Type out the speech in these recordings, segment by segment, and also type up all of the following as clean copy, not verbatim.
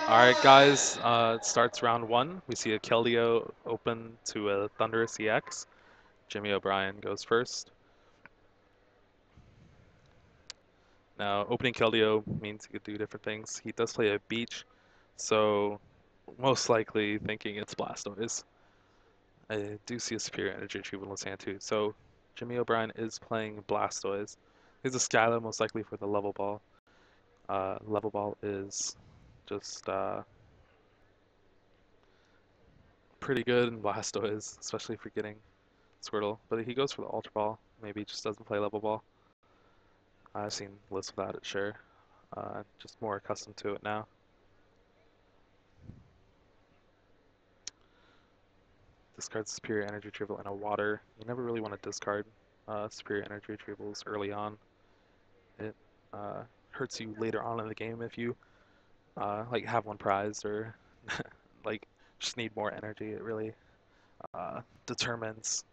All right, guys. It starts round one. We see a Keldeo open to a Thundurus EX. Jimmy O'Brien goes first. Now, opening Keldeo means he could do different things. He does play a Beach, so most likely thinking it's Blastoise. I do see a Superior Energy Retrieval in his hand too. So Jimmy O'Brien is playing Blastoise. He's a Skyla, most likely for the Level Ball. Level Ball is just pretty good in Blastoise, especially for getting Squirtle, but he goes for the Ultra Ball. Maybe he just doesn't play Level Ball. I've seen lists without it, sure. Just more accustomed to it now. Discard Superior Energy Retrieval and a Water. You never really want to discard Superior Energy Retrievals early on. It hurts you later on in the game if you like have one prized or like just need more energy. It really determines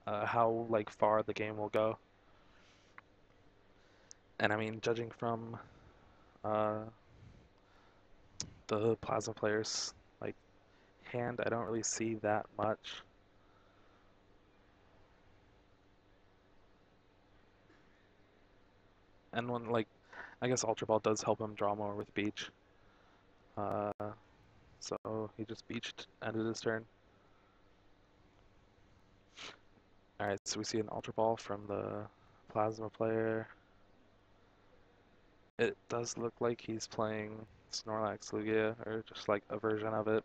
how like far the game will go. And I mean, judging from uh, the Plasma players, like hand, I don't really see that much. And when like, I guess Ultra Ball does help him draw more with Beach. Uh, so he just beached, ended his turn. Alright, so we see an Ultra Ball from the Plasma player. It does look like he's playing Snorlax Lugia, or just like a version of it.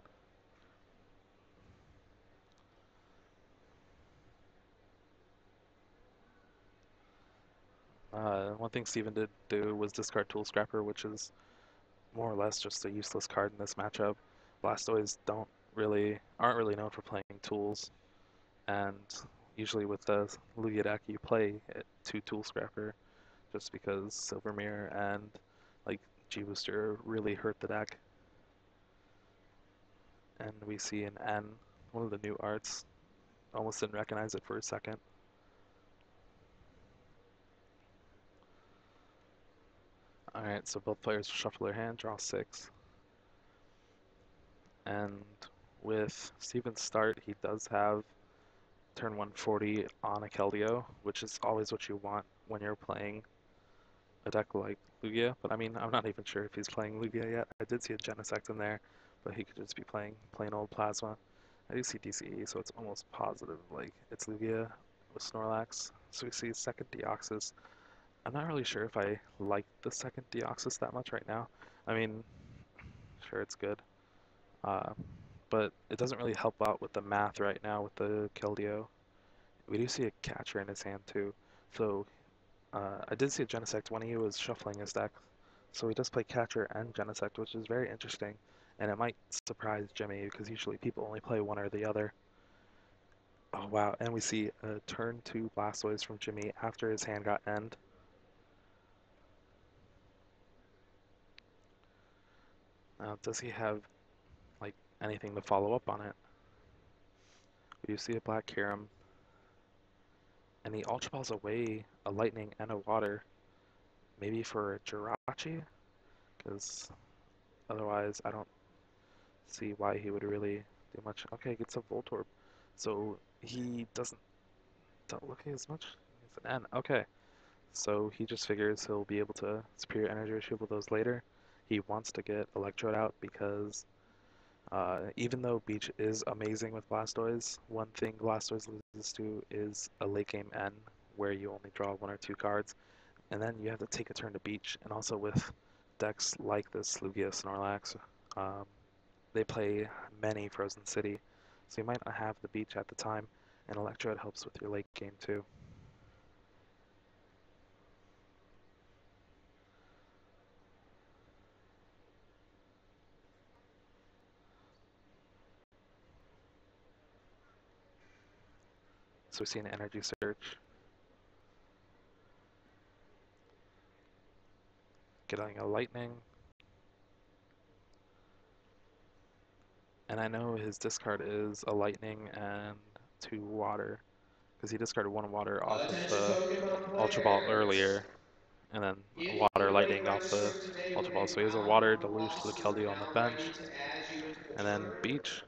One thing Steven did do was discard Tool Scrapper, which is more or less just a useless card in this matchup. Blastoise aren't really known for playing tools, and usually with the Lugia deck you play it 2 Tool Scrapper just because Silver Mirror and like G-Booster really hurt the deck. And we see an N, one of the new arts. Almost didn't recognize it for a second. Alright, so both players shuffle their hand, draw 6. And with Steven's start, he does have turn 140 on a Keldeo, which is always what you want when you're playing a deck like Lugia. But I mean, I'm not even sure if he's playing Lugia yet. I did see a Genesect in there, but he could just be playing plain old Plasma. I do see DCE, so it's almost positive, like, it's Lugia with Snorlax. So we see second Deoxys. I'm not really sure if I like the second Deoxys that much right now. I mean, sure, it's good. Uh, but it doesn't really help out with the math right now with the Keldeo. We do see a catcher in his hand too. So I did see a Genesect when he was shuffling his deck. So he does play catcher and Genesect, which is very interesting. And it might surprise Jimmy because usually people only play one or the other. Oh wow, and we see a turn 2 Blastoise from Jimmy after his hand got end. Now, does he have like anything to follow up on it? We do see a Black Kyurem, and he Ultra Balls away a Lightning and a Water, maybe for a Jirachi, because otherwise I don't see why he would really do much. Okay, gets a Voltorb, so he don't look as much. It's an N. Okay, so he just figures he'll be able to Superior Energy Retrieval those later. He wants to get Electrode out because even though Beach is amazing with Blastoise, one thing Blastoise loses to is a late game N where you only draw 1 or 2 cards, and then you have to take a turn to Beach. And also with decks like this Lugia Snorlax, um, they play many Frozen City, so you might not have the Beach at the time, and Electrode helps with your late game too. So we see an Energy Search, getting a Lightning, and I know his discard is a Lightning and 2 Water, because he discarded 1 Water off of the Ultra Ball earlier, and then You water are ready to lightning off the register today Ultra with Ball. a So he has a water $1 deluge to the loss. We're Keldeo on the now bench, ready to add you into the and then tour. Beach.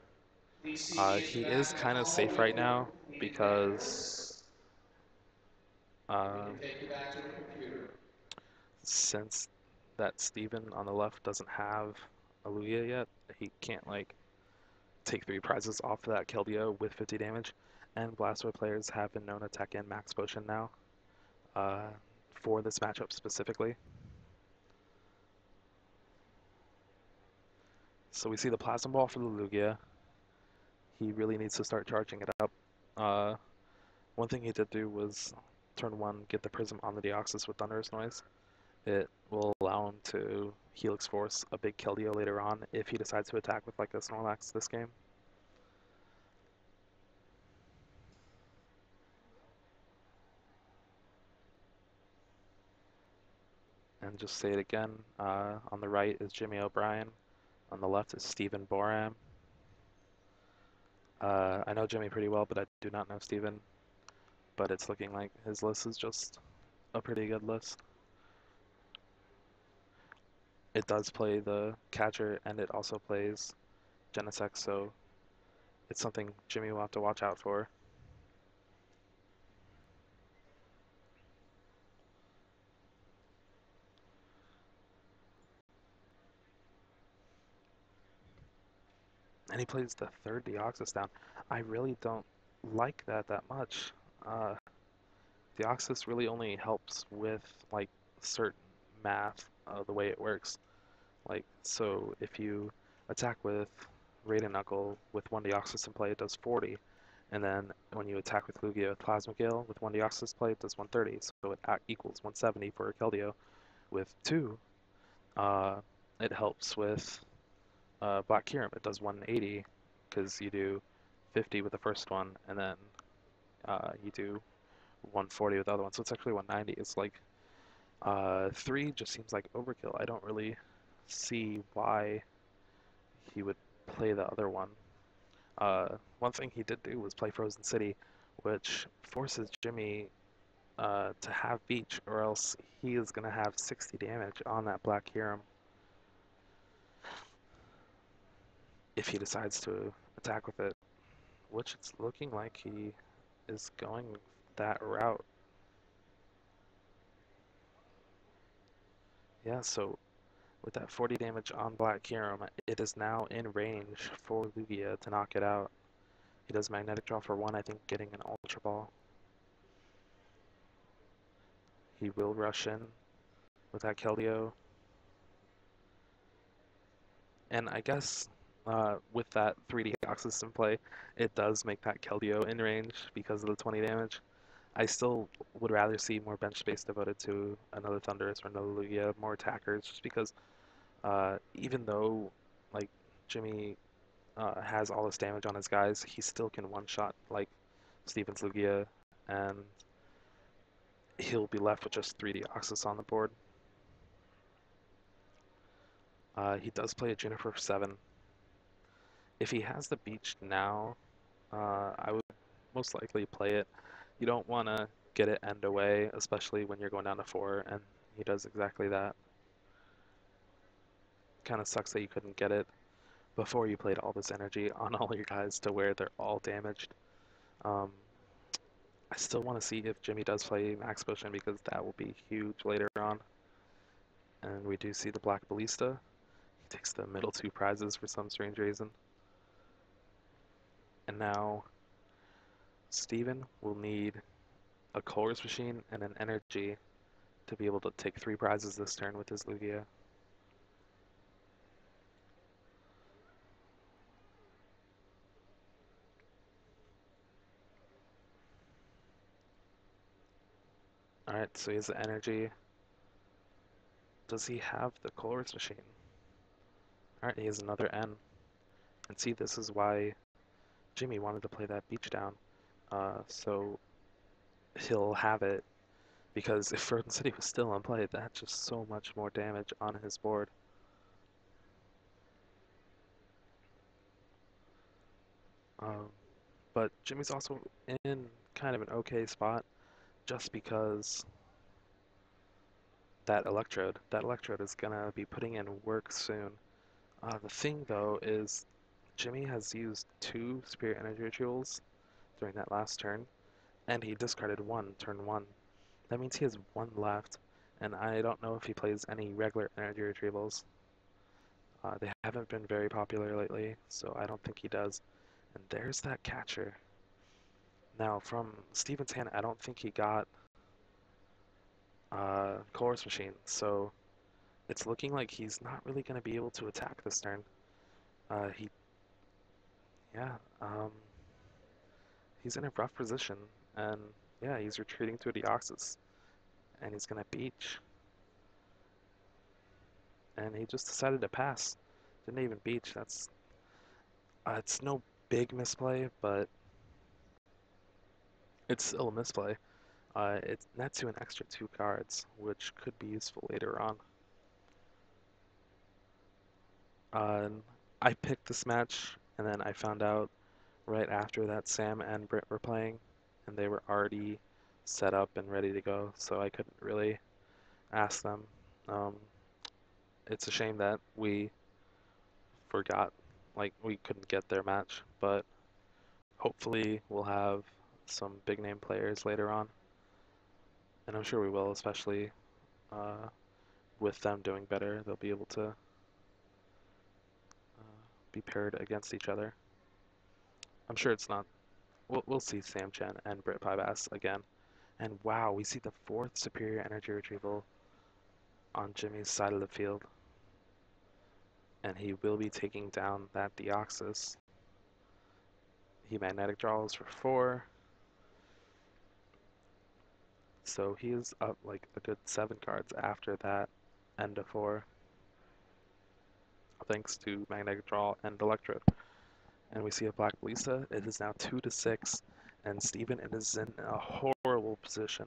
We see in the He back is of the kind of safe right hallway now will be because breakfast. We uh, can take you back to a computer. since that Steven on the left doesn't have a Lugia yet, he can't like take 3 prizes off of that Keldeo with 50 damage. And Blastoise players have been known to tech in Max Potion now uh, for this matchup specifically. So we see the Plasma Ball for the Lugia. He really needs to start charging it up. Uh, one thing he did do was turn 1, get the Prism on the Deoxys with Thunderous Noise. It will allow him to Helix Force a big Keldeo later on if he decides to attack with like a Snorlax this game. And just say it again, on the right is Jimmy O'Brien, on the left is Stephen Boram. I know Jimmy pretty well, but I do not know Stephen, but it's looking like his list is just a pretty good list. It does play the catcher, and it also plays Genesect, so it's something Jimmy will have to watch out for. And he plays the third Deoxys down. I really don't like that much. Uh, Deoxys really only helps with like certain math, the way it works. Like, so if you attack with Raiden Knuckle with 1 Deoxys in play, it does 40. And then when you attack with Lugia with Plasma Gale with 1 Deoxys play, it does 130. So it equals 170 for a Keldeo. With 2, uh, it helps with Black Kyurem. It does 180 because you do 50 with the first one, and then you do 140 with the other one. So it's actually 190. It's like 3 just seems like overkill. I don't really see why he would play the other one. One thing he did do was play Frozen City, which forces Jimmy to have Beach, or else he is going to have 60 damage on that Black Kyurem if he decides to attack with it, which it's looking like he is going that route. Yeah, so with that 40 damage on Black Kyurem, it is now in range for Lugia to knock it out. He does Magnetic Draw for 1, I think getting an Ultra Ball. He will rush in with that Keldeo. And I guess with that 3D Deoxys in play, it does make that Keldeo in range because of the 20 damage. I still would rather see more bench space devoted to another Thundurus or another Lugia, more attackers, just because even though like Jimmy has all this damage on his guys, he still can one-shot like Steven's Lugia, and he'll be left with just 3 Deoxys on the board. He does play a Juniper for 7. If he has the Beach now, I would most likely play it. You don't want to get it end away, especially when you're going down to 4, and he does exactly that. Kind of sucks that you couldn't get it before you played all this energy on all your guys to where they're all damaged. Um, I still want to see if Jimmy does play Max Potion because that will be huge later on. And we do see the Black Ballista. He takes the middle 2 prizes for some strange reason. And now Steven will need a Colress Machine and an Energy to be able to take 3 prizes this turn with his Lugia. Alright, so he has the Energy. Does he have the Colress Machine? Alright, he has another N. And see, this is why Jimmy wanted to play that Beach down. So he'll have it, because if Frozen City was still in play, that's just so much more damage on his board. Um, but Jimmy's also in kind of an okay spot, just because That electrode is gonna be putting in work soon. The thing though is Jimmy has used two Spirit Energy Retrievals during that last turn, and he discarded one turn one. That means he has one left, and I don't know if he plays any regular energy retrievals. They haven't been very popular lately, so I don't think he does. And there's that catcher. Now, from Steven's hand, I don't think he got Colress Machine, so it's looking like he's not really going to be able to attack this turn. Uh, he, yeah, he's in a rough position, and yeah, he's retreating to a Deoxys, and he's going to beach, and he just decided to pass. Didn't even beach. It's no big misplay, but it's still a misplay. It nets you an extra two cards, which could be useful later on. Uh, I picked this match, and then I found out right after that Sam and Britt were playing, and they were already set up and ready to go, so I couldn't really ask them. Um, it's a shame that we forgot, like, we couldn't get their match, but hopefully we'll have some big name players later on, and I'm sure we will, especially uh, with them doing better. They'll be able to be paired against each other. I'm sure it's not. We'll see Sam Chen and Britt Pybas again. And wow, we see the fourth superior energy retrieval on Jimmy's side of the field. And he will be taking down that Deoxys. He magnetic draws for 4. So he is up like a good 7 cards after that end of 4. Thanks to magnetic draw and electrode. And we see a black Lisa. It is now 2-6. And Steven is in a horrible position.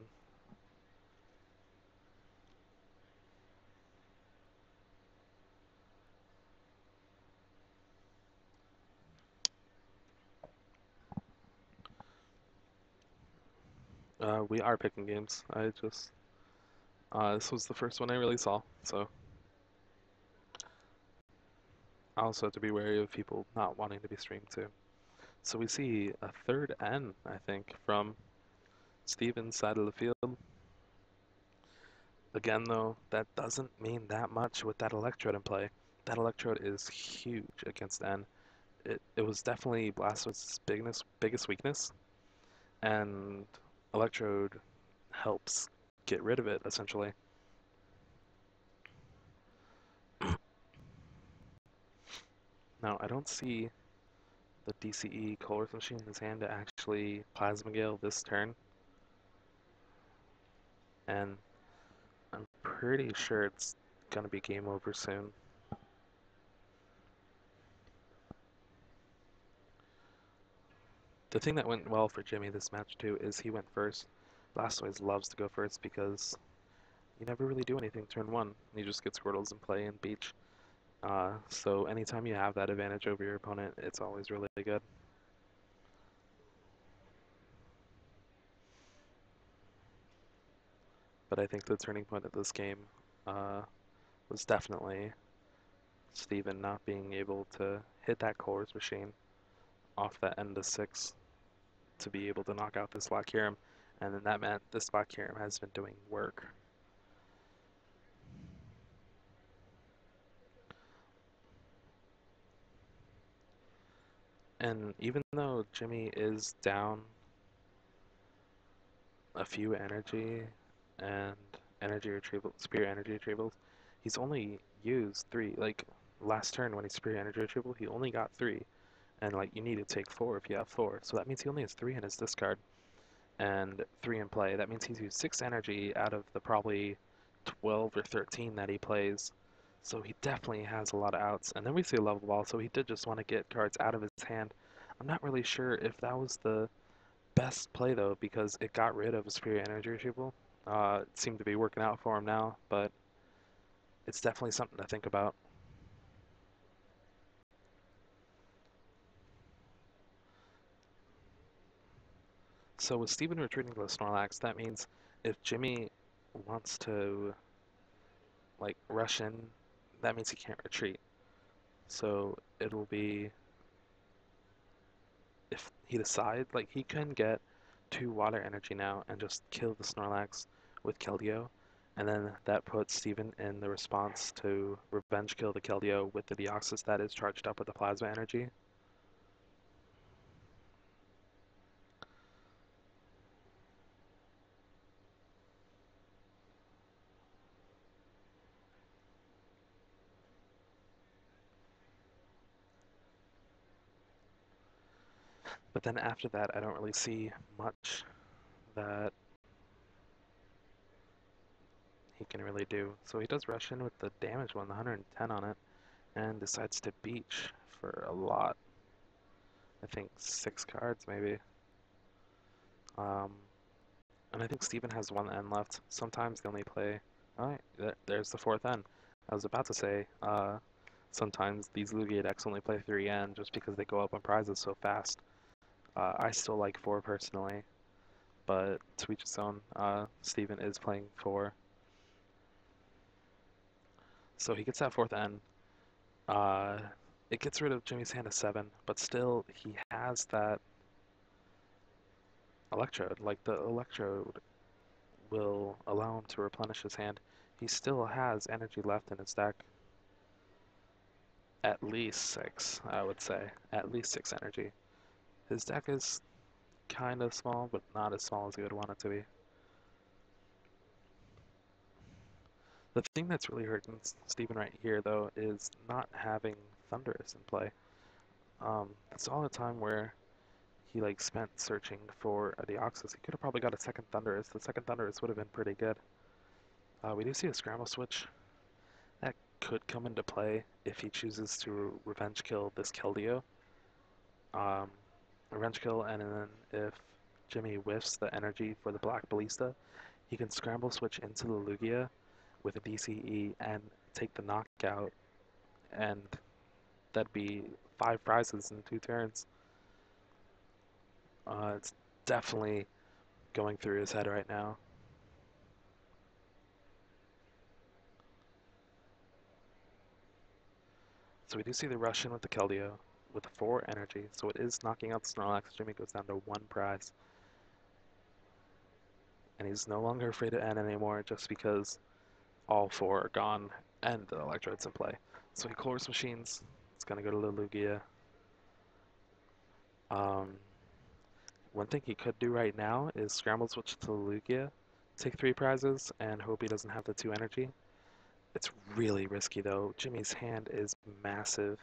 We are picking games. This was the first one I really saw, so I also have to be wary of people not wanting to be streamed too. So we see a third N, I think, from Steven's side of the field. Again, though, that doesn't mean that much with that Electrode in play. That Electrode is huge against N. It was definitely Blastoise's biggest weakness, and Electrode helps get rid of it, essentially. Now, I don't see the DCE Colress Machine in his hand to actually Plasma Gale this turn, and I'm pretty sure it's gonna be game over soon. The thing that went well for Jimmy this match too is he went first. Blastoise loves to go first because you never really do anything turn 1. You just get Squirtles and play and beach. So anytime you have that advantage over your opponent, it's always really good. But I think the turning point of this game uh, was definitely Steven not being able to hit that Colress Machine off that end of 6 to be able to knock out this Black Kyurem. And then that meant this Black Kyurem has been doing work. And even though Jimmy is down a few energy and energy retrieval, spirit energy retrievals, he's only used 3. Like last turn when he spirit energy retrieval, he only got 3. And like you need to take 4 if you have 4. So that means he only has 3 in his discard and 3 in play. That means he's used 6 energy out of the probably 12 or 13 that he plays. So he definitely has a lot of outs. And then we see a level ball, so he did just want to get cards out of his hand. I'm not really sure if that was the best play though, because it got rid of a Superior Energy Retrieval. It seemed to be working out for him now, but it's definitely something to think about. So with Steven retreating to the Snorlax, that means if Jimmy wants to like rush in, that means he can't retreat. So it'll be if he decides like he can get 2 water energy now and just kill the Snorlax with Keldeo, and then that puts Steven in the response to revenge kill the Keldeo with the Deoxys that is charged up with the plasma energy. But then after that, I don't really see much that he can really do. So he does rush in with the damage one, the 110 on it, and decides to beach for a lot. I think 6 cards maybe. Um, and I think Steven has 1 N left. Sometimes they only play. Alright, there's the 4th N. I was about to say, sometimes these Lugia decks only play 3 N just because they go up on prizes so fast. I still like 4 personally, but to each his own. Steven is playing 4. So he gets that 4th N. Uh, it gets rid of Jimmy's hand of 7, but still he has that Electrode. Like the Electrode will allow him to replenish his hand. He still has energy left in his deck. At least 6, I would say. At least 6 energy. His deck is kind of small, but not as small as he would want it to be. The thing that's really hurting Steven right here, though, is not having Thundurus in play. That's all the time where he like spent searching for a Deoxys. He could have probably got a second Thundurus. The second Thundurus would have been pretty good. We do see a Scramble Switch. That could come into play if he chooses to revenge kill this Keldeo. Um, Revenge kill, and then if Jimmy whiffs the energy for the Black Ballista, he can Scramble Switch into the Lugia with a DCE and take the knockout, and that'd be 5 prizes in 2 turns. It's definitely going through his head right now. So we do see the Russian with the Keldeo with 4 energy, so it is knocking out the Snorlax. Jimmy goes down to 1 prize. And he's no longer afraid to N anymore just because all 4 are gone and the Electrode's in play. So he Colress Machines. It's going to go to the Lugia. Um, One thing he could do right now is Scramble Switch to the Lugia, take 3 prizes, and hope he doesn't have the 2 energy. It's really risky though. Jimmy's hand is massive.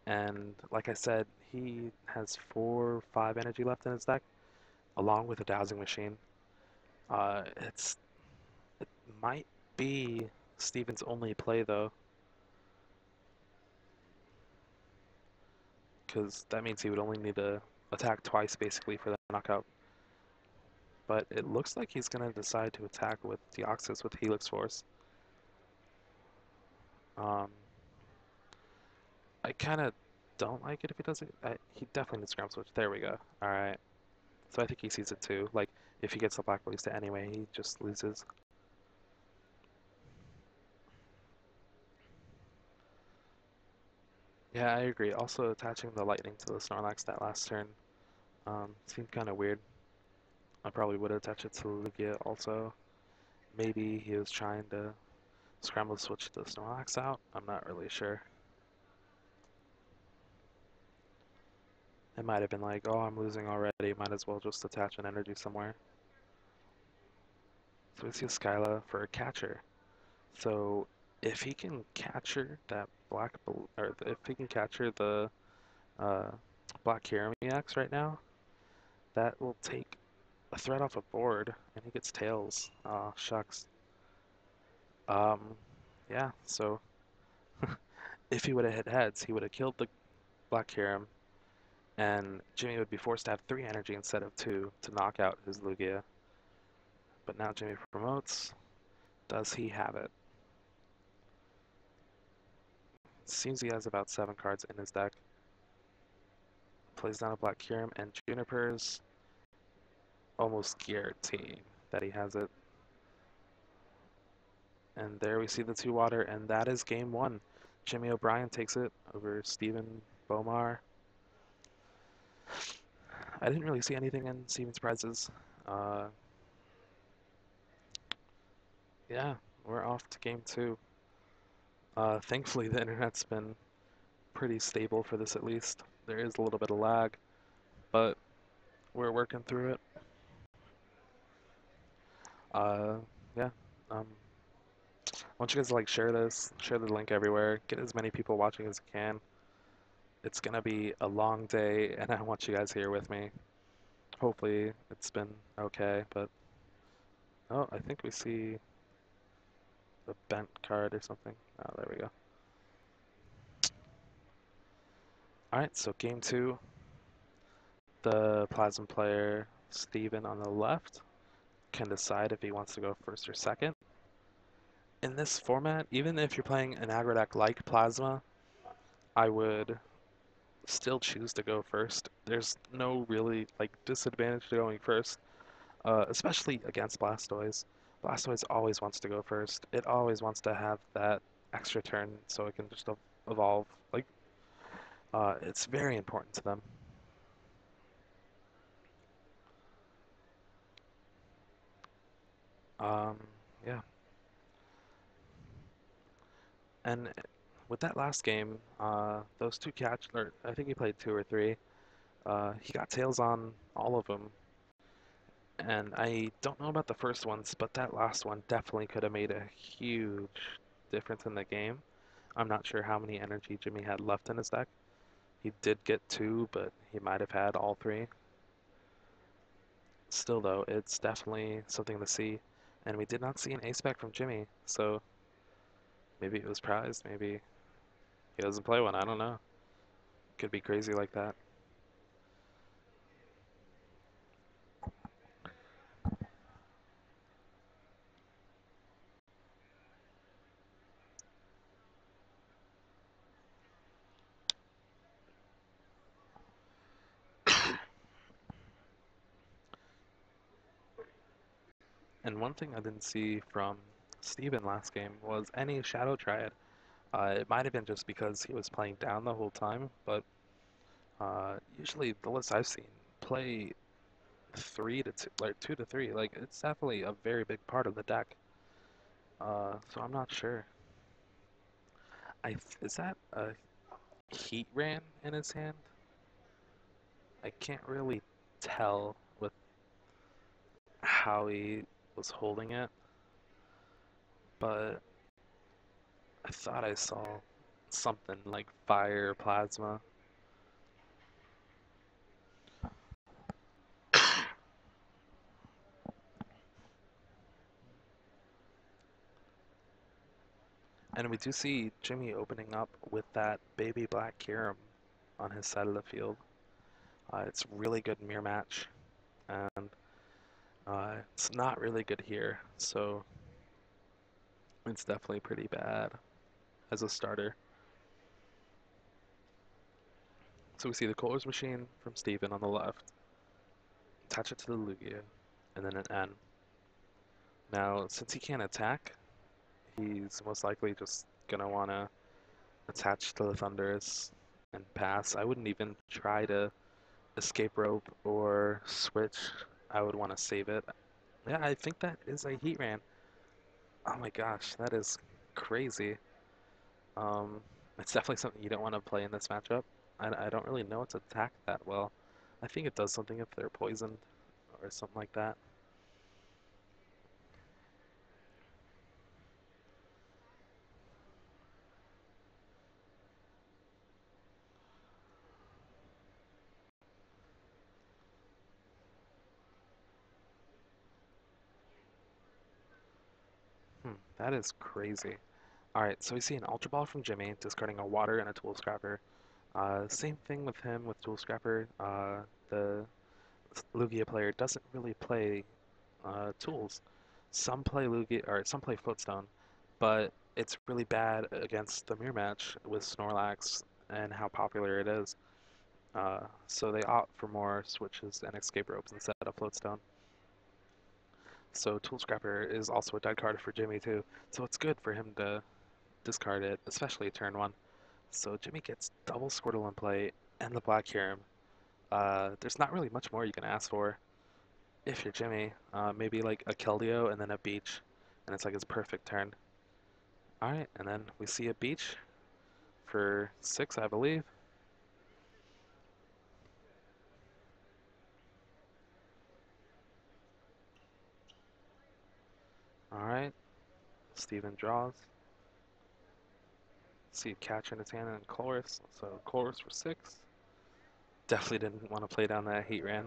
And like I said, he has 4, 5 energy left in his deck, along with a Dowsing Machine. It might be Steven's only play though, because that means he would only need to attack twice basically for the knockout. But it looks like he's gonna decide to attack with Deoxys with Helix Force. Um, I kind of don't like it if he does it. He definitely needs Scram Switch. There we go. All right. So I think he sees it too. Like if he gets the Black Ballista anyway, he just loses. Yeah, I agree. Also, attaching the lightning to the Snorlax that last turn seemed kind of weird. I probably would attach it to Lugia also. Maybe he was trying to scramble switch the Snorlax out. I'm not really sure. It might have been like, oh, I'm losing already. Might as well just attach an energy somewhere. So we see a Skyla for a catcher. So if he can capture that or if he can capture the uh, Black Kyramiax right now, that will take a threat off a board, and he gets tails. Aw, shucks. Um, yeah, so if he would have hit heads, he would have killed the Black Kyram, and Jimmy would be forced to have 3 energy instead of 2 to knock out his Lugia. But now Jimmy promotes. Does he have it? Seems he has about 7 cards in his deck. Plays down a Black Kyram, and Juniper's almost guaranteeing that he has it. And there we see the two water, and that is game one. Jimmy O'Brien takes it over Stephen Bomar. I didn't really see anything in Stephen's prizes. Uh, yeah, we're off to game two. Thankfully, the internet's been pretty stable for this at least. There is a little bit of lag, but we're working through it. Uh, yeah. Um, I want you guys to like share this, share the link everywhere, get as many people watching as you can. It's gonna be a long day, and I want you guys here with me. Hopefully, it's been okay, but oh, I think we see a bent card or something. Oh, there we go. All right, so game two, the Plasma player Steven on the left can decide if he wants to go first or second. In this format, even if you're playing an aggro deck like Plasma, I would still choose to go first. There's no really like disadvantage to going first, especially against Blastoise. Blastoise always wants to go first. It always wants to have that extra turn so it can just evolve. Like, it's very important to them. Um, yeah, and with that last game, those two catch, or I think he played two or three. He got tails on all of them, and I don't know about the first ones, but that last one definitely could have made a huge difference in the game. I'm not sure how many energy Jimmy had left in his deck. He did get two, but he might have had all three. Still, though, it's definitely something to see. And we did not see an ace spec from Jimmy, so maybe it was prized. Maybe he doesn't play one. I don't know. Could be crazy like that. And one thing I didn't see from Steven last game was any Shadow Triad. It might have been just because he was playing down the whole time, but usually the lists I've seen play three to two, like two to three. Like it's definitely a very big part of the deck. So I'm not sure. Is that a Heat Ran in his hand? I can't really tell with how he was holding it, but I thought I saw something like fire plasma. And we do see Jimmy opening up with that baby black Kirim on his side of the field. It's really good mirror match, and it's not really good here, so it's definitely pretty bad as a starter. So we see the Kohler's machine from Steven on the left, attach it to the Lugia, and then an N. Now, since he can't attack, he's most likely just gonna wanna attach to the Thundurus and pass. I wouldn't even try to escape rope or switch. I would want to save it. Yeah, I think that is a heat ran. Oh my gosh, that is crazy. Um, it's definitely something you don't want to play in this matchup. I don't really know it to attack that well. I think it does something if they're poisoned or something like that. That is crazy. Alright, so we see an Ultra Ball from Jimmy, discarding a Water and a Tool Scrapper. Same thing with him with Tool Scrapper. The Lugia player doesn't really play tools. Some play Lugia or some play Footstone, but it's really bad against the mirror match with Snorlax and how popular it is. So they opt for more switches and escape ropes instead of Floatstone. So Tool Scrapper is also a dead card for Jimmy too. So it's good for him to discard it, especially turn one. So Jimmy gets double Squirtle in play and the Black Kyurem. There's not really much more you can ask for if you're Jimmy. Maybe like a Keldeo and then a Beach, and it's like his perfect turn. Alright, and then we see a Beach for 6, I believe. Alright, Steven draws. See a catcher in his hand and Chorus. So Chorus for 6. Definitely didn't want to play down that Heat Ran.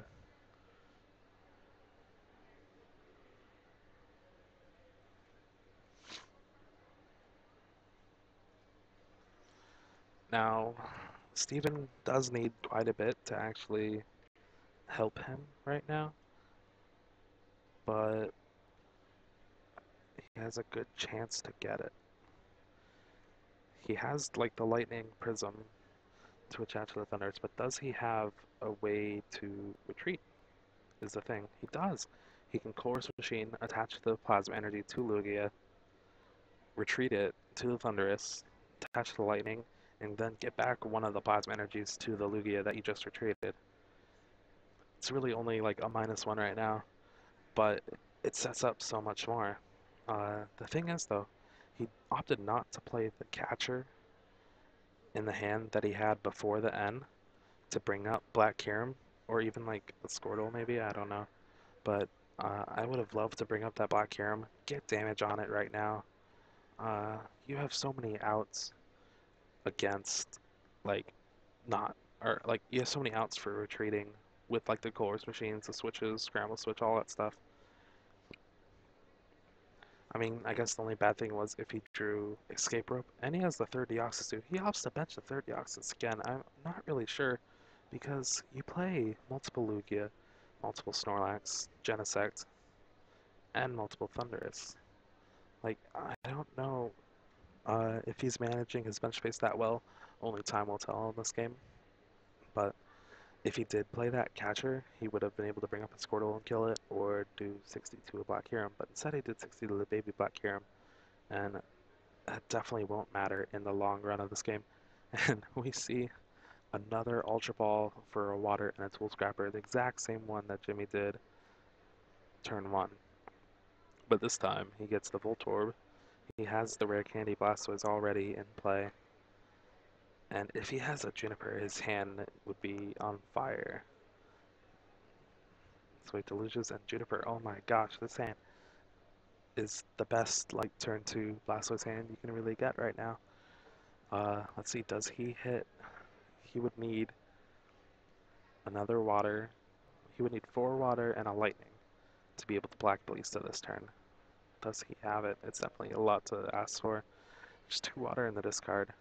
Now, Steven does need quite a bit to actually help him right now, but he has a good chance to get it. He has like the Lightning Prism to attach to the Thunders, but does he have a way to retreat? Is the thing. He does. He can Chorus Machine, attach the Plasma Energy to Lugia, retreat it to the Thundurus, attach the Lightning, and then get back one of the Plasma Energies to the Lugia that you just retreated. It's really only like a -1 right now, but it sets up so much more. The thing is, though, he opted not to play the catcher in the hand that he had before the N to bring up Black Kyurem, or even like a Squirtle, maybe, I don't know. But I would have loved to bring up that Black Kyurem, get damage on it right now. You have so many outs against, like, not, or like, you have so many outs for retreating with like the Colors machines, the switches, scramble switch, all that stuff. I mean, I guess the only bad thing was if he drew Escape Rope, and he has the third Deoxys too. He opts to bench the third Deoxys again. I'm not really sure, because you play multiple Lugia, multiple Snorlax, Genesect, and multiple Thundurus. Like, I don't know if he's managing his bench space that well. Only time will tell in this game. But if he did play that catcher, he would have been able to bring up a Squirtle and kill it, or do 60 to a Black Kyurem. But instead he did 60 to the baby Black Kyurem, and that definitely won't matter in the long run of this game. And we see another Ultra Ball for a Water and a Tool Scrapper, the exact same one that Jimmy did turn 1. But this time, he gets the Voltorb. He has the Rare Candy Blastoise already in play. And if he has a Juniper, his hand would be on fire. So wait, Deluges and Juniper. Oh my gosh, this hand is the best like turn 2 Blastoise hand you can really get right now. Let's see, does he hit? He would need another water. He would need 4 water and a lightning to be able to Black Ballista this turn. Does he have it? It's definitely a lot to ask for. Just 2 water in the discard.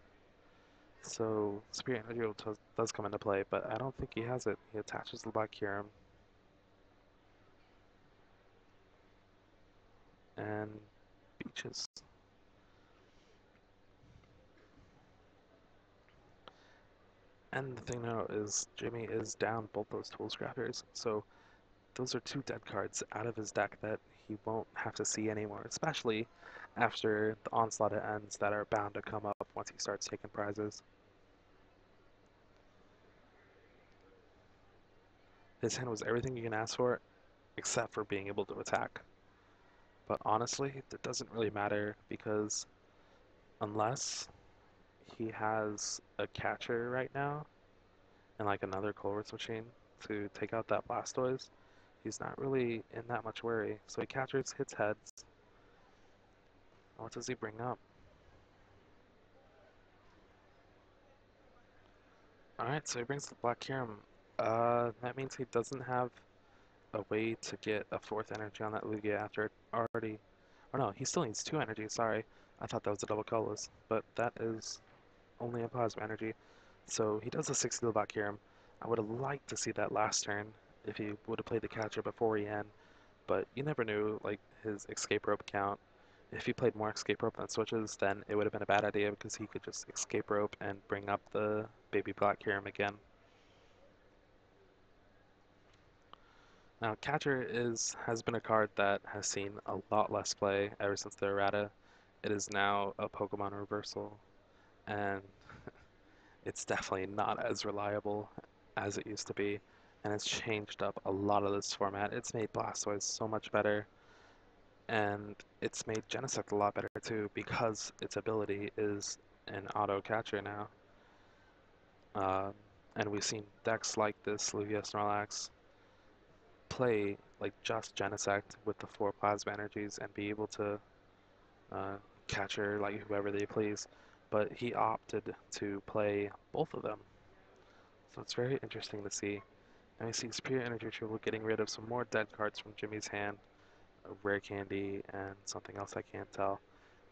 So Spirit Energy does come into play, but I don't think he has it. He attaches the Black Kyurem. And Beaches. And the thing now is Jimmy is down both those Tool Scrappers, so those are 2 dead cards out of his deck that he won't have to see anymore, especially after the onslaught ends that are bound to come up once he starts taking prizes. His hand was everything you can ask for, except for being able to attack. But honestly, that doesn't really matter, because unless he has a catcher right now, and like another Colruyt machine to take out that Blastoise, he's not really in that much worry. So he catchers, hits heads. What does he bring up? Alright, so he brings the Black Kyurem. That means he doesn't have a way to get a 4th energy on that Lugia after it already... Or no, he still needs 2 energy, sorry. I thought that was a double colorless, but that is only a plasma energy. So he does a 60 to the Black Kyurem. I would have liked to see that last turn if he would have played the catcher before he end, but you never knew, like, his escape rope count. If he played more escape rope than switches, then it would have been a bad idea, because he could just escape rope and bring up the baby Black Kyurem again. Now, Catcher has been a card that has seen a lot less play ever since the errata. It is now a Pokemon reversal, and it's definitely not as reliable as it used to be, and it's changed up a lot of this format. It's made Blastoise so much better, and it's made Genesect a lot better too because its ability is an auto catcher now. Um, and we've seen decks like this Lugia Snorlax play like just Genesect with the 4 Plasma Energies and be able to uh, catcher like whoever they please. But he opted to play both of them, so it's very interesting to see. And we see Superior Energy Retrieval getting rid of some more dead cards from Jimmy's hand, a Rare Candy and something else I can't tell.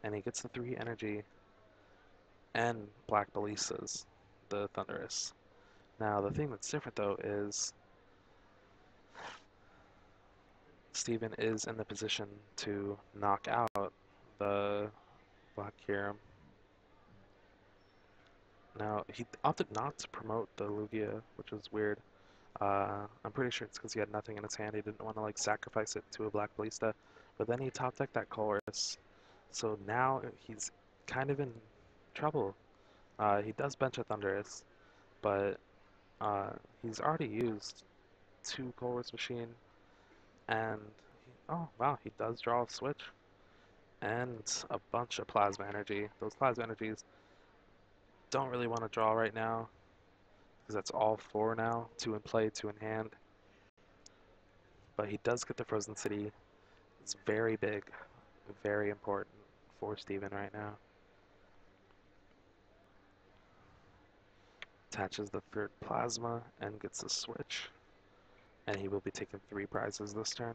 And he gets the 3 energy and Black Balistas, the Thunderous. Now the thing that's different though is Steven is in the position to knock out the Black Kyurem. Now he opted not to promote the Lugia, which was weird. I'm pretty sure it's because he had nothing in his hand. He didn't want to like sacrifice it to a Black Ballista. But then he top decked that chorus. So now he's kind of in trouble. He does bench a Thundurus, but he's already used 2 chorus machine, and oh wow, he does draw a switch and a bunch of plasma energy. Those plasma energies don't really want to draw right now because that's all 4 now, 2 in play, 2 in hand. But he does get the Frozen City. It's very big, very important for Steven right now. Attaches the 3rd plasma and gets the switch. And he will be taking 3 prizes this turn.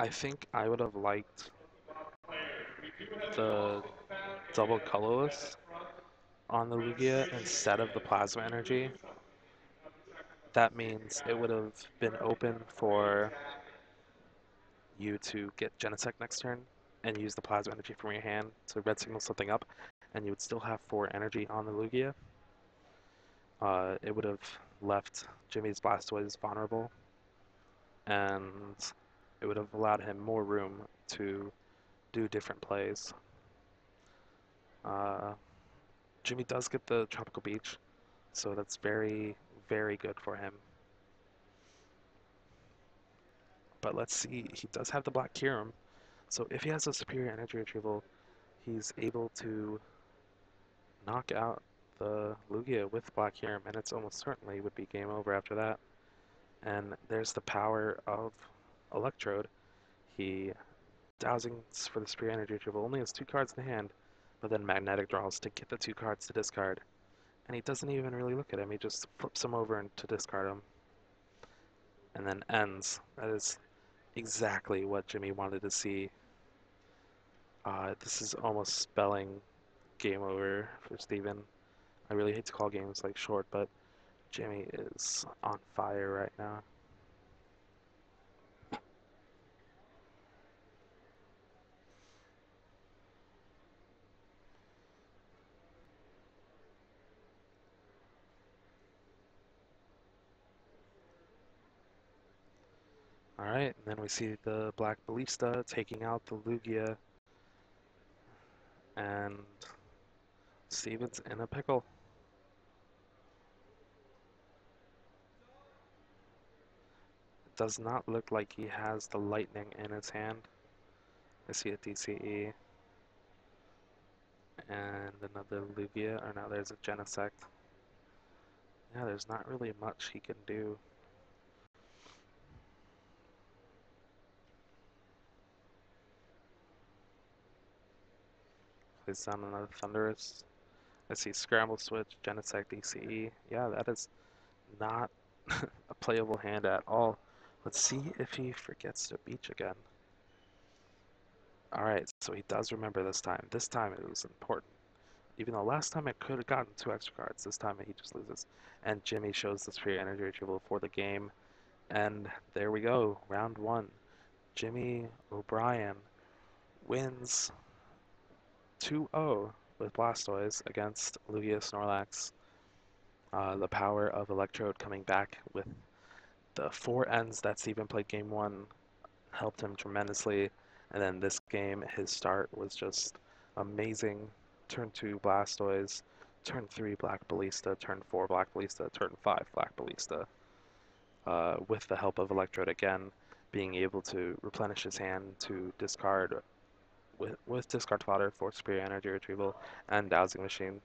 I think I would have liked the double colorless on the Lugia instead of the plasma energy. That means it would have been open for you to get Genesect next turn and use the plasma energy from your hand to red signal something up, and you would still have 4 energy on the Lugia. It would have left Jimmy's Blastoise vulnerable, and it would have allowed him more room to do different plays. Uh, Jimmy does get the Tropical Beach, so that's very, very good for him. But let's see, he does have the Black Kyurem, so if he has a superior energy retrieval, he's able to knock out the Lugia with Black Kyurem, and it's almost certainly would be game over after that. And there's the power of Electrode. He dowsings for the superior energy retrieval, only has 2 cards in the hand, but then magnetic draws to get the 2 cards to discard. And he doesn't even really look at him, he just flips them over and to discard them. And then ends. That is exactly what Jimmy wanted to see. This is almost spelling game over for Steven. I really hate to call games like short, but Jimmy is on fire right now. Alright, and then we see the Black Ballista taking out the Lugia, and Steven's in a pickle. It does not look like he has the lightning in his hand. I see a DCE and another Lugia, or now there's a Genesect. Yeah, there's not really much he can do. Plays down another Thunderous. I see Scramble Switch, Genesect, DCE. Yeah, that is not a playable hand at all. Let's see if he forgets to beach again. Alright, so he does remember this time. This time it was important. Even though last time it could have gotten 2 extra cards, this time he just loses. And Jimmy shows the superior energy retrieval for the game. And there we go, round 1. Jimmy O'Brien wins 2-0 with Blastoise against Lugia Snorlax. The power of Electrode coming back with the four ends that Steven played game one helped him tremendously. And then this game, his start was just amazing. Turn 2 Blastoise, turn 3 Black Ballista, turn 4 Black Ballista, turn 5 Black Ballista. With the help of Electrode again, being able to replenish his hand to discard with discard fodder for superior energy retrieval and dowsing machine.